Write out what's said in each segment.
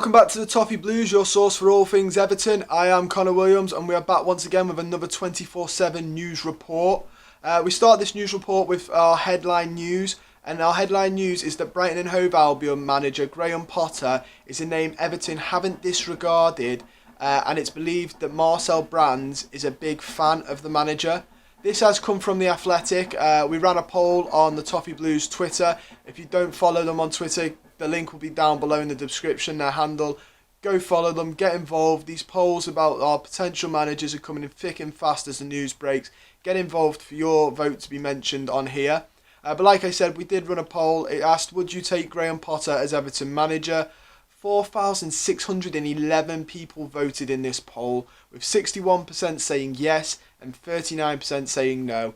Welcome back to the Toffee Blues, your source for all things Everton. I am Connor Williams and we are back once again with another 24/7 news report. We start this news report with our headline news, and our headline news is that Brighton and Hove Albion manager Graham Potter is a name Everton haven't disregarded, and it's believed that Marcel Brands is a big fan of the manager. This has come from The Athletic. We ran a poll on the Toffee Blues Twitter. If you don't follow them on Twitter, the link will be down below in the description, their handle. Go follow them, get involved. These polls about our potential managers are coming in thick and fast as the news breaks. Get involved for your vote to be mentioned on here. But like I said, we did run a poll. It asked, would you take Graham Potter as Everton manager? 4,611 people voted in this poll, with 61% saying yes and 39% saying no.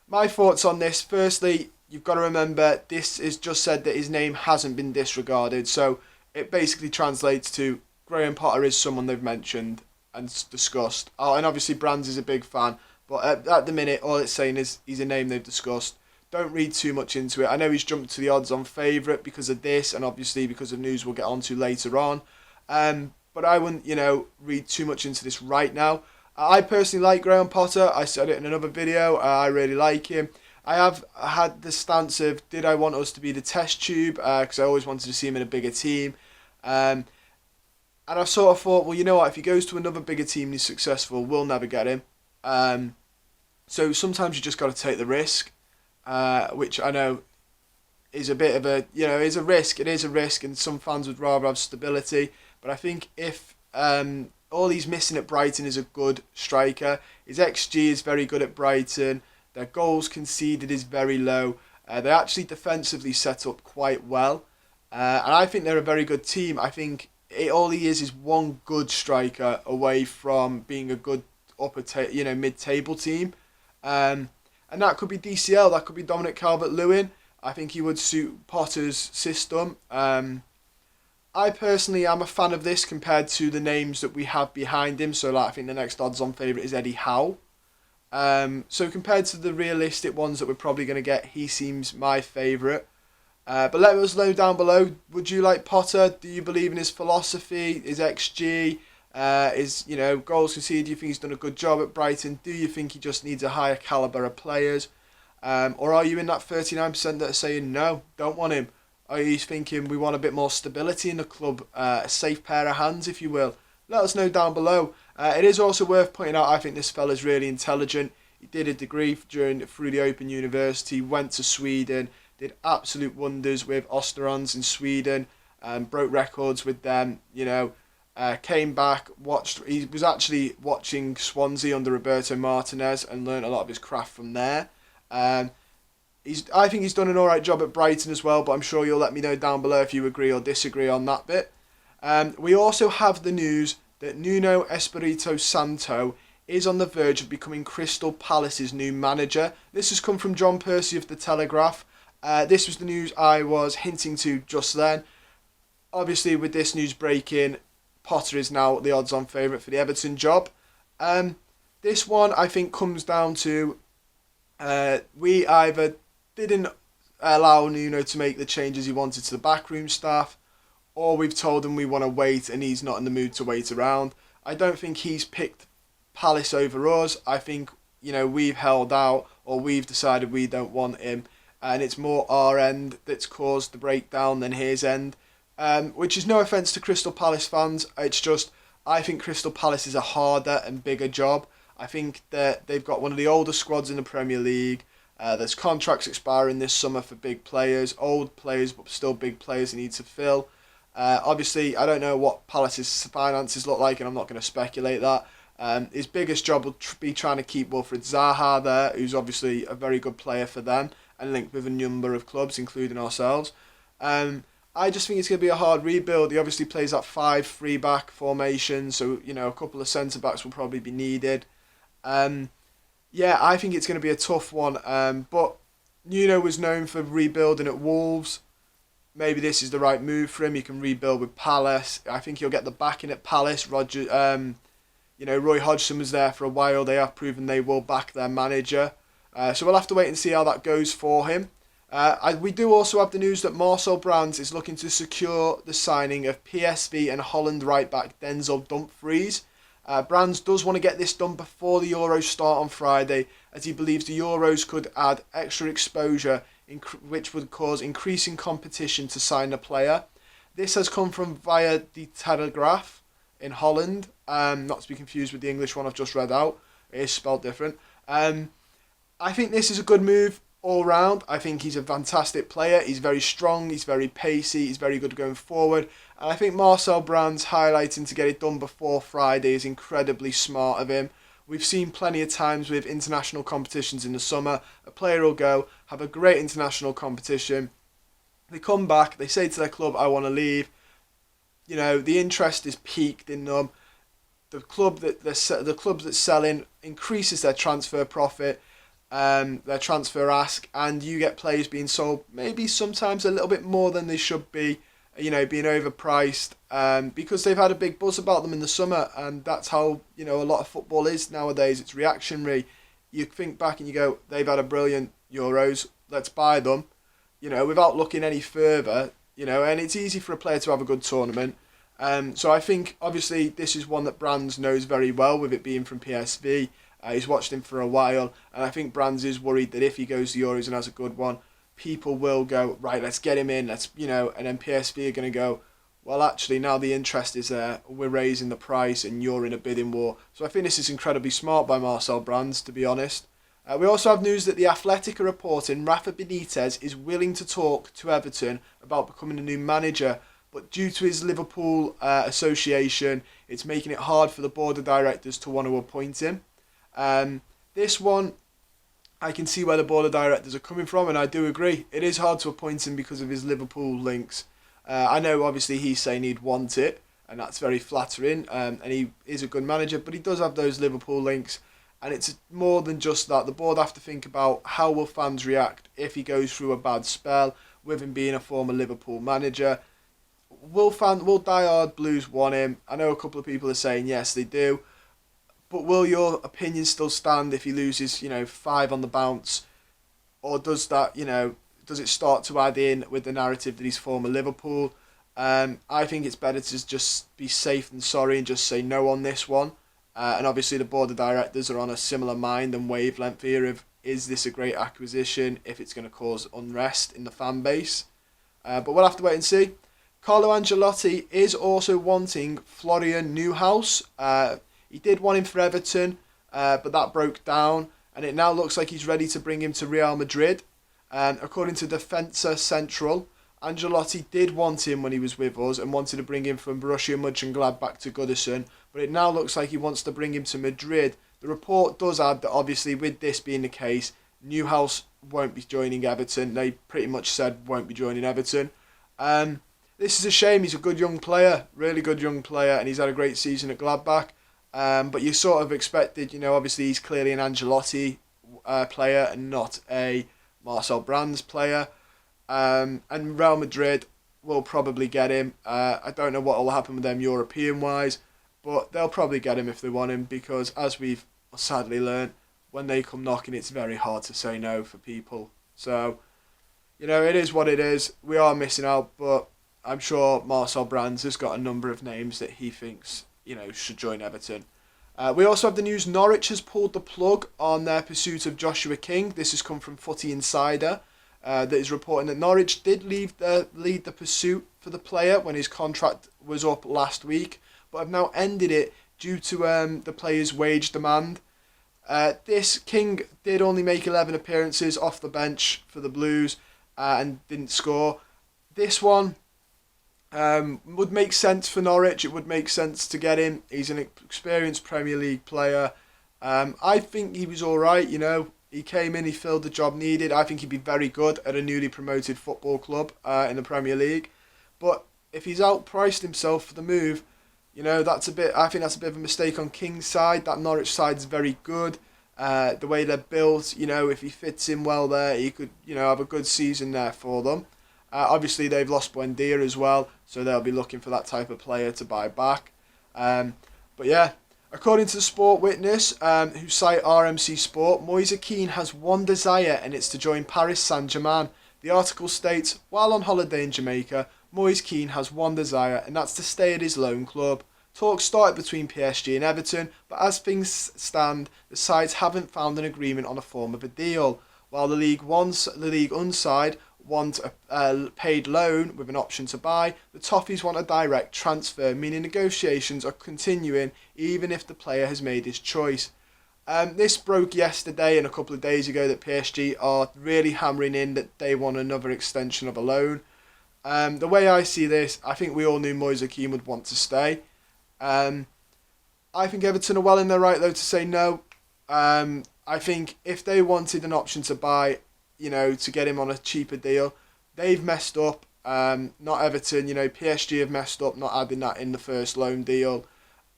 My thoughts on this, firstly, you've got to remember this is just said that his name hasn't been disregarded, so it basically translates to Graham Potter is someone they've mentioned and discussed. Oh, and obviously Brands is a big fan, but at the minute all it's saying is he's a name they've discussed. Don't read too much into it. I know he's jumped to the odds on favourite because of this, and obviously because of news we'll get onto later on. But I wouldn't, read too much into this right now. I personally like Graham Potter. I said it in another video. I really like him. I have had the stance of, did I want us to be the test tube? Because I always wanted to see him in a bigger team. And I sort of thought, well, you know what? If he goes to another bigger team and he's successful, we'll never get him. So sometimes you just got to take the risk, which I know is a bit of a, is a risk. It is a risk, and some fans would rather have stability. But I think if all he's missing at Brighton is a good striker, his XG is very good at Brighton. Their goals conceded is very low. They actually defensively set up quite well. And I think they're a very good team. I think all he is one good striker away from being a good mid-table team. And that could be DCL, that could be Dominic Calvert-Lewin. I think he would suit Potter's system. I personally am a fan of this compared to the names that we have behind him. So I think the next odds-on favourite is Eddie Howe. So compared to the realistic ones that we're probably going to get, he seems my favourite. But let us know down below, would you like Potter? Do you believe in his philosophy, his XG, his goals conceded? Do you think he's done a good job at Brighton? Do you think he just needs a higher calibre of players? Or are you in that 39% that are saying no, don't want him? Are you thinking we want a bit more stability in the club, a safe pair of hands, if you will? Let us know down below. It is also worth pointing out, I think this fella's really intelligent. He did a degree through the Open University, went to Sweden, did absolute wonders with Östersunds in Sweden, broke records with them, came back, he was actually watching Swansea under Roberto Martinez and learned a lot of his craft from there. I think he's done an alright job at Brighton as well, but I'm sure you'll let me know down below if you agree or disagree on that bit. We also have the news that Nuno Espirito Santo is on the verge of becoming Crystal Palace's new manager. This has come from John Percy of The Telegraph. This was the news I was hinting to just then. Obviously, with this news breaking, Potter is now the odds-on favourite for the Everton job. This one, I think, comes down to we either didn't allow Nuno to make the changes he wanted to the backroom staff, or we've told him we want to wait and he's not in the mood to wait around. I don't think he's picked Palace over us. I think, we've held out, or we've decided we don't want him, and it's more our end that's caused the breakdown than his end. Which is no offence to Crystal Palace fans. It's just, I think Crystal Palace is a harder and bigger job. I think that they've got one of the older squads in the Premier League. There's contracts expiring this summer for big players, old players, but still big players they need to fill. Obviously, I don't know what Palace's finances look like, and I'm not going to speculate that. His biggest job will be trying to keep Wilfried Zaha there, who's obviously a very good player for them, and linked with a number of clubs, including ourselves. I just think it's going to be a hard rebuild. He obviously plays that 5-3-back formation, so, a couple of centre-backs will probably be needed. I think it's going to be a tough one, but Nuno was known for rebuilding at Wolves. Maybe this is the right move for him. He can rebuild with Palace. I think he'll get the backing at Palace. Roy Hodgson was there for a while. They have proven they will back their manager. So we'll have to wait and see how that goes for him. We do also have the news that Marcel Brands is looking to secure the signing of PSV and Holland right back Denzel Dumfries. Brands does want to get this done before the Euros start on Friday, as he believes the Euros could add extra exposure, which would cause increasing competition to sign the player. This has come from via the Telegraph in Holland, not to be confused with the English one I've just read out. It is spelled different. I think this is a good move all round. I think he's a fantastic player. He's very strong, he's very pacey, he's very good going forward. And I think Marcel Brands highlighting to get it done before Friday is incredibly smart of him. We've seen plenty of times with international competitions in the summer, a player will go, have a great international competition, they come back, they say to their club, I want to leave. You know, the interest is peaked in them. The clubs that's selling increases their transfer profit, their transfer ask, and you get players being sold maybe sometimes a little bit more than they should be, you know, being overpriced, because they've had a big buzz about them in the summer, and that's how, you know, a lot of football is nowadays. It's reactionary. You think back and you go, they've had a brilliant Euros, let's buy them, you know, without looking any further, you know, and it's easy for a player to have a good tournament. So I think, obviously, this is one that Brands knows very well, with it being from PSV. He's watched him for a while, and I think Brands is worried that if he goes to Euros and has a good one, people will go, right, let's get him in, let's, you know, and then PSV are going to go, well, actually, now the interest is there, we're raising the price, and you're in a bidding war. So I think this is incredibly smart by Marcel Brands, to be honest. We also have news that The Athletic are reporting Rafa Benitez is willing to talk to Everton about becoming a new manager, but due to his Liverpool association, it's making it hard for the board of directors to want to appoint him. This one, I can see where the board of directors are coming from, and I do agree. It is hard to appoint him because of his Liverpool links. I know, obviously, he's saying he'd want it, and that's very flattering, and he is a good manager, but he does have those Liverpool links, and it's more than just that. The board have to think about how will fans react if he goes through a bad spell, with him being a former Liverpool manager. Will diehard Blues want him? I know a couple of people are saying yes, they do. But will your opinion still stand if he loses, you know, 5 on the bounce? Or does that, you know, does it start to add in with the narrative that he's former Liverpool? I think it's better to just be safe than sorry and just say no on this one. And obviously the board of directors are on a similar mind and wavelength here of, is this a great acquisition if it's going to cause unrest in the fan base? But we'll have to wait and see. Carlo Ancelotti is also wanting Florian Neuhaus. He did want him for Everton, but that broke down, and it now looks like he's ready to bring him to Real Madrid. According to Defensa Central, Ancelotti did want him when he was with us and wanted to bring him from Borussia Mönchengladbach to Goodison, but it now looks like he wants to bring him to Madrid. The report does add that, obviously, with this being the case, Neuhaus won't be joining Everton. They pretty much said won't be joining Everton. This is a shame. He's a good young player, really good young player, and he's had a great season at Gladbach. But you sort of expected, you know, obviously he's clearly an Ancelotti player and not a Marcel Brands player. And Real Madrid will probably get him. I don't know what will happen with them European-wise, but they'll probably get him if they want him, because as we've sadly learned, when they come knocking, it's very hard to say no for people. So, you know, it is what it is. We are missing out, but I'm sure Marcel Brands has got a number of names that he thinks, you know, should join Everton. We also have the news Norwich has pulled the plug on their pursuit of Joshua King. This has come from Footy Insider, that is reporting that Norwich did lead the pursuit for the player when his contract was up last week, but have now ended it due to the player's wage demand. This King did only make 11 appearances off the bench for the Blues and didn't score. This one would make sense for Norwich. It would make sense to get him. He's an experienced Premier League player. I think he was alright, you know. He came in, he filled the job needed. I think he'd be very good at a newly promoted football club in the Premier League. But if he's outpriced himself for the move, you know, I think that's a bit of a mistake on King's side. That Norwich side's very good. The way they're built, you know, if he fits in well there, he could, you know, have a good season there for them. Obviously, they've lost Buendia as well, so they'll be looking for that type of player to buy back. But yeah, according to the Sport Witness, who cite RMC Sport, Moise Kean has one desire, and it's to join Paris Saint-Germain. The article states, while on holiday in Jamaica, Moise Kean has one desire, and that's to stay at his loan club. Talks started between PSG and Everton, but as things stand, the sides haven't found an agreement on a form of a deal. While the League One side want a paid loan with an option to buy, the Toffees want a direct transfer, meaning negotiations are continuing even if the player has made his choice. This broke yesterday and a couple of days ago that PSG are really hammering in that they want another extension of a loan. The way I see this, I think we all knew Moise Kean would want to stay. I think Everton are well in their right though to say no. I think if they wanted an option to buy, to get him on a cheaper deal, they've messed up. Not Everton, PSG have messed up not adding that in the first loan deal.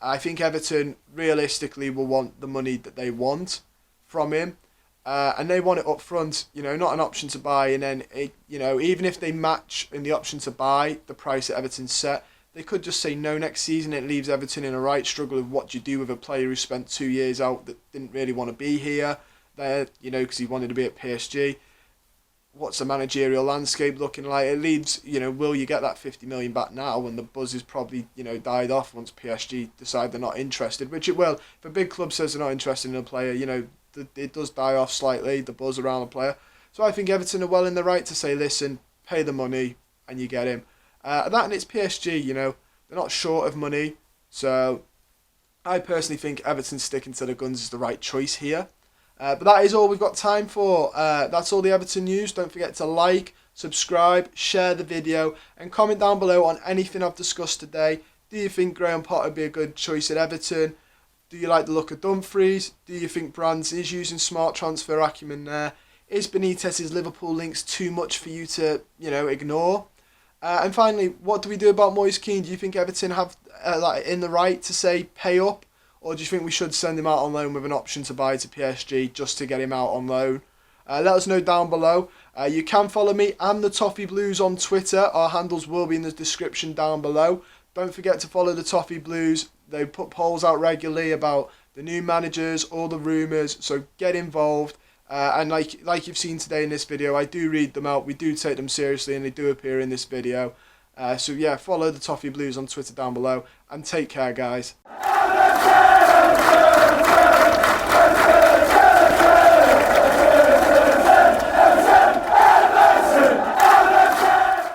I think Everton realistically will want the money that they want from him. And they want it up front, not an option to buy. And then, even if they match in the option to buy the price that Everton set, they could just say no next season. It leaves Everton in a right struggle of what do you do with a player who spent 2 years out that didn't really want to be here, there, because he wanted to be at PSG. What's the managerial landscape looking like? It leaves, will you get that 50 million back now when the buzz is probably, died off once PSG decide they're not interested, which it will. If a big club says they're not interested in a player, it does die off slightly, the buzz around the player. So I think Everton are well in the right to say, listen, pay the money and you get him. That and it's PSG, they're not short of money. So I personally think Everton sticking to the guns is the right choice here. But that is all we've got time for. That's all the Everton news. Don't forget to like, subscribe, share the video, and comment down below on anything I've discussed today. Do you think Graham Potter would be a good choice at Everton? Do you like the look of Dumfries? Do you think Brands is using smart transfer acumen there? Is Benitez's Liverpool links too much for you to, ignore? And finally, what do we do about Moise Kean? Do you think Everton have in the right to say pay up? Or do you think we should send him out on loan with an option to buy to PSG just to get him out on loan? Let us know down below. You can follow me and the Toffee Blues on Twitter. Our handles will be in the description down below. Don't forget to follow the Toffee Blues. They put polls out regularly about the new managers, all the rumours. So get involved. And like you've seen today in this video, I do read them out. We do take them seriously and they do appear in this video. So yeah, follow the Toffee Blues on Twitter down below. And take care, guys.